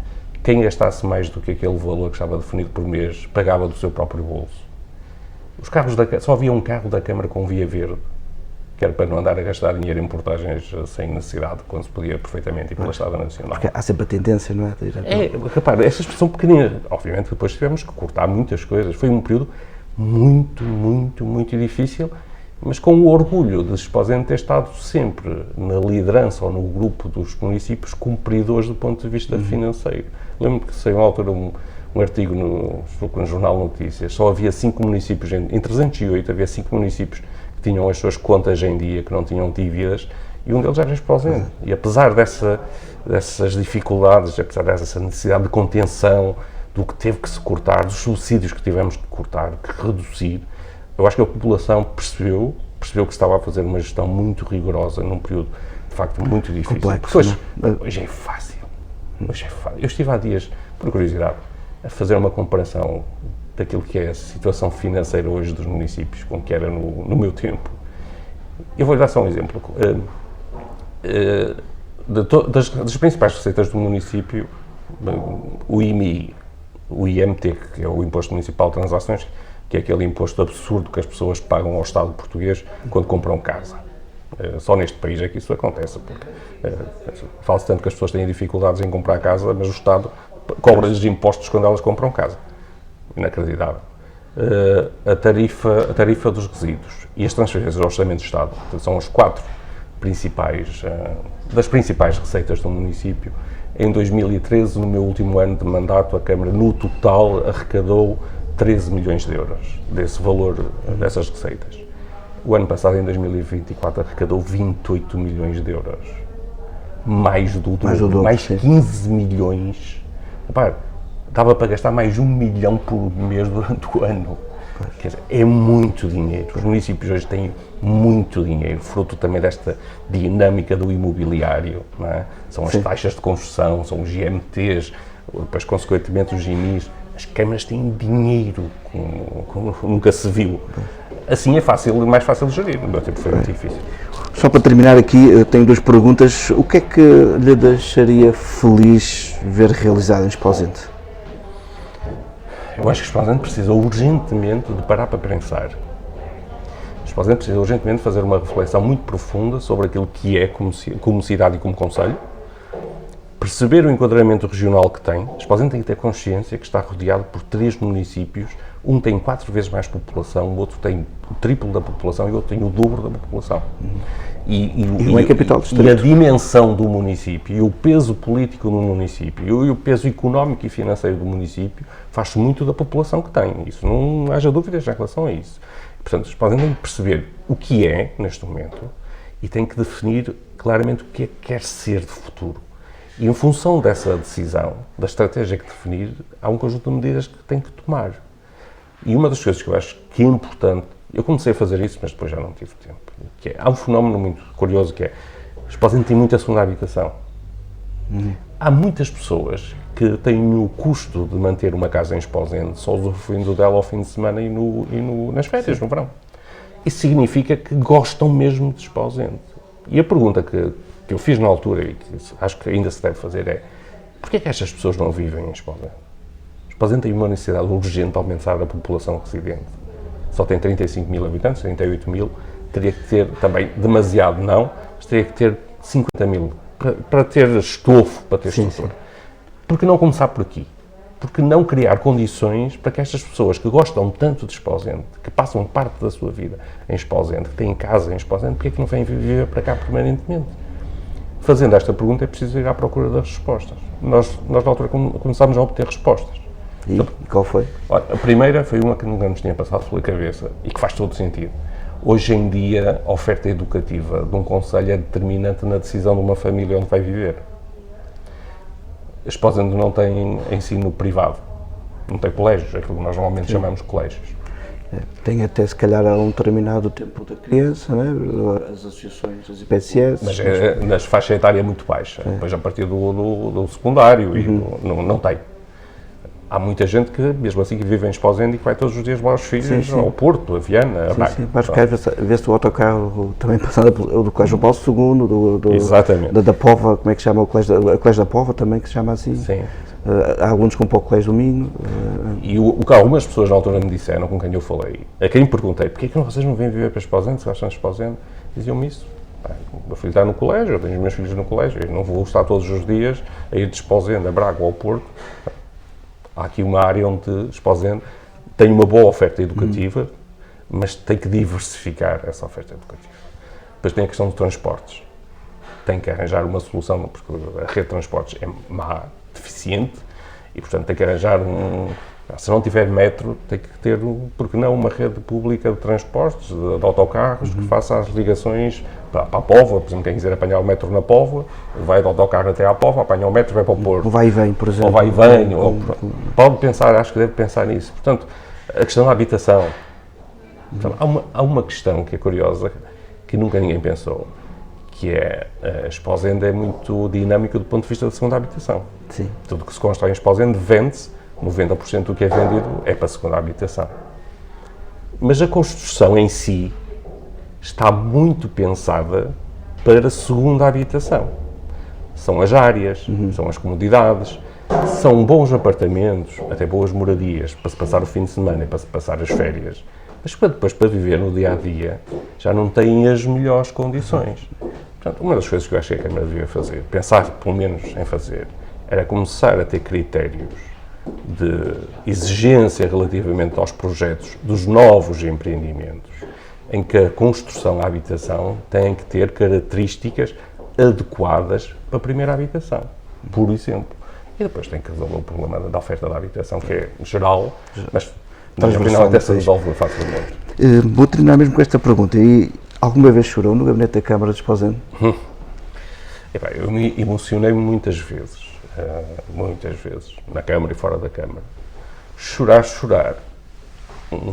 Quem gastasse mais do que aquele valor que estava definido por mês, pagava do seu próprio bolso. Os carros só havia um carro da Câmara com via verde, que era para não andar a gastar dinheiro em portagens sem necessidade, quando se podia perfeitamente ir pela Estrada Nacional. Porque há sempre a tendência, não é? Repara, essas são pequeninas. Obviamente depois tivemos que cortar muitas coisas. Foi um período muito, muito, muito difícil, mas com o orgulho de Esposende ter estado sempre na liderança ou no grupo dos municípios cumpridores do ponto de vista financeiro. Lembro-me que saiu à altura um artigo no Jornal Notícias, só havia 5 municípios, em 308 havia 5 municípios que tinham as suas contas em dia, que não tinham dívidas, e um deles era Esposende. E apesar dessas dificuldades, apesar dessa necessidade de contenção, do que teve que se cortar, dos subsídios que tivemos que cortar, que reduzir, eu acho que a população percebeu que se estava a fazer uma gestão muito rigorosa num período, de facto, muito difícil. Complexo, hoje é fácil. Eu estive há dias, por curiosidade, a fazer uma comparação daquilo que é a situação financeira hoje dos municípios com o que era no meu tempo. Eu vou-lhe dar só um exemplo. Das principais receitas do município, o IMI, o IMT, que é o Imposto Municipal de Transações, que é aquele imposto absurdo que as pessoas pagam ao Estado português quando compram casa. Só neste país é que isso acontece. Fala-se tanto que as pessoas têm dificuldades em comprar casa, mas o Estado cobra-lhes impostos quando elas compram casa. Inacreditável. A tarifa dos resíduos e as transferências ao Orçamento do Estado são as 4 das principais receitas do município. Em 2013, no meu último ano de mandato, a Câmara, no total, arrecadou 13 milhões de euros desse valor, dessas receitas. O ano passado, em 2024, arrecadou 28 milhões de euros. Mais do dobro, mais 15 milhões. Repare, dava para gastar mais 1 milhão por mês durante o ano. Quer dizer, é muito dinheiro. Os municípios hoje têm muito dinheiro, fruto também desta dinâmica do imobiliário, não é? São as taxas de construção, são os IMTs, depois, consequentemente, os IMIs. As câmaras têm dinheiro como nunca se viu. Assim é mais fácil de gerir. No meu tempo foi muito difícil. Só para terminar aqui, eu tenho 2 perguntas. O que é que lhe deixaria feliz ver realizado em Esposende? Eu acho que Esposende precisa urgentemente de parar para pensar. Esposende precisa urgentemente fazer uma reflexão muito profunda sobre aquilo que é como cidade e como concelho, perceber o enquadramento regional que tem. Esposende tem que ter consciência que está rodeado por 3 municípios, um tem 4 vezes mais população, o outro tem o triplo da população e o outro tem o dobro da população. E é capital do distrito. E a dimensão do município, e o peso político do município, e o peso económico e financeiro do município faz muito da população que tem. Isso não haja dúvidas em relação a isso. Portanto, Esposende tem que perceber o que é, neste momento, e tem que definir claramente o que é que quer ser de futuro. E em função dessa decisão, da estratégia que definir, há um conjunto de medidas que tem que tomar. E uma das coisas que eu acho que é importante, eu comecei a fazer isso, mas depois já não tive tempo, que é, há um fenómeno muito curioso que é, os Esposende têm muita segunda habitação. Há muitas pessoas que têm o custo de manter uma casa em Esposende só usufruindo dela ao fim de semana e nas férias, no verão. Isso significa que gostam mesmo de Esposende. E a pergunta que eu fiz na altura e que acho que ainda se deve fazer é: porquê é que estas pessoas não vivem em Esposende? Esposende tem uma necessidade urgente de aumentar a população residente. Só tem 35 mil habitantes, 38 mil, teria que ter também, demasiado não, mas teria que ter 50 mil para ter estofo, para ter estrutura. Por que não começar por aqui? Por que não criar condições para que estas pessoas que gostam tanto de Esposende, que passam parte da sua vida em Esposende, que têm casa em Esposende, porque é que não vêm viver para cá permanentemente? Fazendo esta pergunta é preciso ir à procura das respostas. Nós na altura começámos a obter respostas. E qual foi? Olha, a primeira foi uma que nunca nos tinha passado pela cabeça e que faz todo sentido. Hoje em dia, a oferta educativa de um concelho é determinante na decisão de uma família onde vai viver. Esposende não tem ensino privado, não tem colégios, é aquilo que nós normalmente chamamos de colégios. Tem até, se calhar, a um determinado tempo da criança, né? As associações, as IPSS. Mas nas faixa etária muito baixa, depois a partir do secundário, e não tem. Há muita gente que, mesmo assim, que vive em Esposende e que vai todos os dias lá aos filhos, ao Porto, a Viana, a Braga. Sim, mas vê-se o autocarro também passando do Colégio Paulo II, Exatamente. Da Póvoa, como é que se chama o Colégio da Póvoa também, que se chama assim. Sim. Há alunos com pouco Colégio do Minho. E o que algumas pessoas na altura me disseram, com quem eu falei, a quem perguntei, porquê é que vocês não vêm viver para Esposende, se gostam de Esposende, diziam-me isso. O meu filho está no colégio, eu tenho os meus filhos no colégio, eu não vou estar todos os dias a ir de Esposende a Braga ou ao Porto. Há aqui uma área onde Esposende tem uma boa oferta educativa, mas tem que diversificar essa oferta educativa. Depois tem a questão de transportes. Tem que arranjar uma solução, porque a rede de transportes é má, deficiente, e portanto tem que arranjar se não tiver metro, tem que ter, porque não, uma rede pública de transportes, de autocarros, que faça as ligações para a Póvoa. Por exemplo, quem quiser apanhar o metro na Póvoa, vai de autocarro até à Póvoa, apanha o metro e vai para o Porto. O vai e vem, por exemplo. Ou vai e vem, pode pensar, acho que deve pensar nisso. Portanto, a questão da habitação. Então, há uma questão que é curiosa, que nunca ninguém pensou, que é, Esposende é muito dinâmico do ponto de vista da segunda habitação. Sim. Tudo que se constrói em Esposende vende-se, 90% do que é vendido é para a segunda habitação. Mas a construção em si está muito pensada para a segunda habitação. São as áreas, são as comodidades, são bons apartamentos, até boas moradias, para se passar o fim de semana e para se passar as férias. Mas depois, para viver no dia-a-dia, já não têm as melhores condições. Portanto, uma das coisas que eu achei que a Câmara devia fazer, pensar pelo menos em fazer, era começar a ter critérios de exigência relativamente aos projetos dos novos empreendimentos, em que a construção, a habitação, tem que ter características adequadas para a primeira habitação, por exemplo. E depois tem que resolver o problema da oferta da habitação, que é geral, mas no final até se resolve facilmente. Vou terminar mesmo com esta pergunta. E alguma vez chorou no gabinete da Câmara de Esposende? Eu me emocionei muitas vezes, na Câmara e fora da Câmara. Chorar,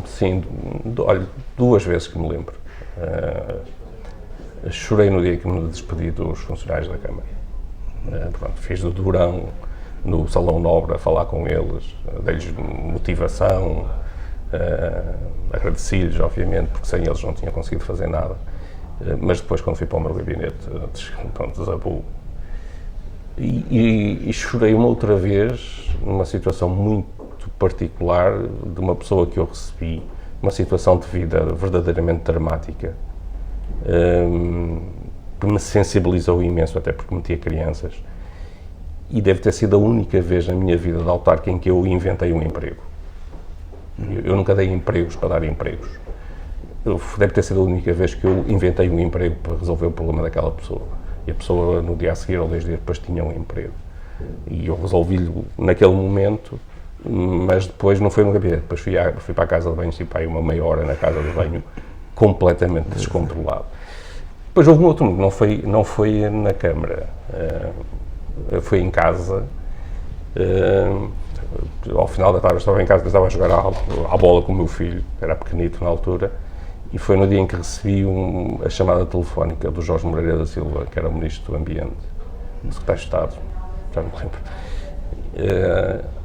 sim, olha, 2 vezes que me lembro. Chorei no dia que me despedi dos funcionários da Câmara. Fiz do durão no Salão Nobre a falar com eles, dei-lhes motivação, agradeci-lhes, obviamente, porque sem eles não tinha conseguido fazer nada. Mas depois, quando fui para o meu gabinete, desabou. E chorei uma outra vez, numa situação muito particular, de uma pessoa que eu recebi, uma situação de vida verdadeiramente dramática, que me sensibilizou imenso, até porque metia crianças, e deve ter sido a única vez na minha vida de autarca em que eu inventei um emprego. Eu nunca dei empregos para dar empregos. Deve ter sido a única vez que eu inventei um emprego para resolver o problema daquela pessoa. E a pessoa, no dia a seguir ou 2 dias depois, tinha um emprego. E eu resolvi-lhe naquele momento, mas depois não foi no gabinete. Depois fui para a casa de banho, estive aí uma meia hora na casa de banho, completamente descontrolado. Depois houve um outro, não foi na Câmara, foi em casa. Ao final da tarde eu estava em casa, estava a jogar à bola com o meu filho, era pequenito na altura, e foi no dia em que recebi a chamada telefónica do Jorge Moreira da Silva, que era o Ministro do Ambiente, o Secretário de Estado, já não me lembro,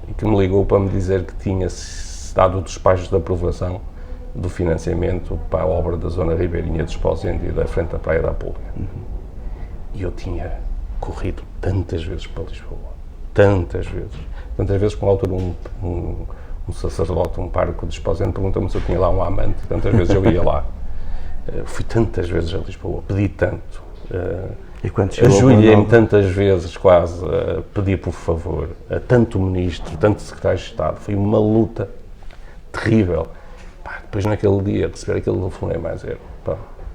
e que me ligou para me dizer que tinha dado o despacho de aprovação do financiamento para a obra da zona ribeirinha de Esposende e da frente da Praia da Apúlia. E eu tinha corrido tantas vezes para Lisboa, tantas vezes com a altura um sacerdote, um pároco de Esposende perguntou-me se eu tinha lá um amante, tantas vezes eu ia lá. Fui tantas vezes a Lisboa, pedi tanto, ajoelhei-me tantas vezes quase a pedir por favor, a tanto ministro, tanto secretário de Estado, foi uma luta terrível. Depois naquele dia receber aquele telefonema a dizer,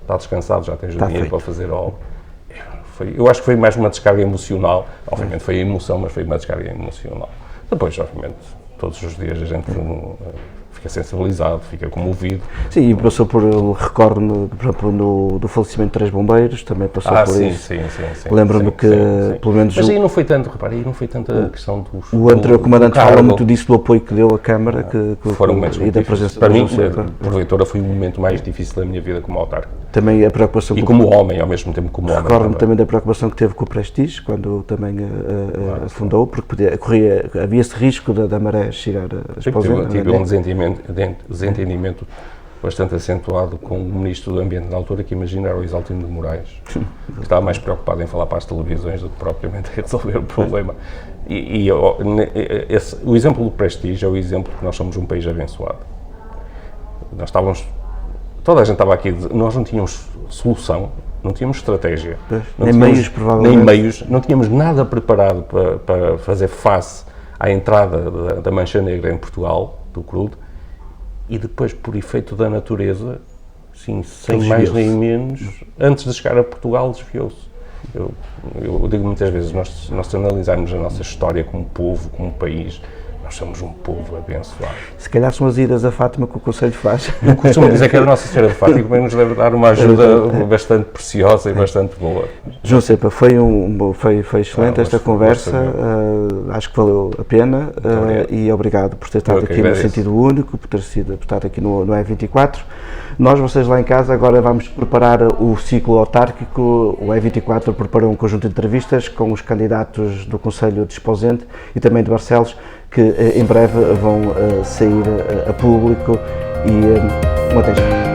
está descansado, já tens o dinheiro para fazer obra. Eu acho que foi mais uma descarga emocional, obviamente foi a emoção, mas foi uma descarga emocional. Depois, obviamente, todos os dias a gente fica sensibilizado, fica comovido. Sim, e passou por, recordo-me, por exemplo, do falecimento de 3 bombeiros, também passou por isso. Sim. Lembro-me que, pelo menos... Mas aí não foi tanto, repare, aí não foi tanto a questão dos... O anterior comandante fala muito disso, do apoio que deu à Câmara foram momentos e da presença para mim, José. porventura, foi o momento mais difícil da minha vida como autarca. Também a preocupação... E como homem, ao mesmo tempo como homem. Recordo-me também da preocupação que teve com o Prestige, quando também fundou, porque havia esse risco da maré chegar a Esposende. Tive um desentendimento bastante acentuado com o Ministro do Ambiente na altura, que imagina era o Isaltino de Moraes, que estava mais preocupado em falar para as televisões do que propriamente em resolver o problema. O exemplo do Prestige é o exemplo que nós somos um país abençoado. Toda a gente estava aqui, nós não tínhamos solução, não tínhamos estratégia, nem meios, provavelmente. Nem meios, não tínhamos nada preparado para fazer face à entrada da Mancha Negra em Portugal, do crudo, e depois, por efeito da natureza, sim, sem mais nem menos, antes de chegar a Portugal, desviou-se. Eu digo muitas vezes, nós analisarmos a nossa história como povo, como país, nós somos um povo abençoado. Se calhar são as idas a Fátima que o Conselho faz. Eu costumo dizer que a Nossa Senhora de Fátima também nos deve dar uma ajuda bastante preciosa e bastante boa. João Cepa, foi excelente esta conversa, acho que valeu a pena e obrigado por ter estado aqui no Sentido Único, por ter estado aqui no E24. Vocês lá em casa, agora vamos preparar o ciclo autárquico. O E24 preparou um conjunto de entrevistas com os candidatos do Conselho de Esposende e também de Barcelos, que em breve vão sair a público e até já.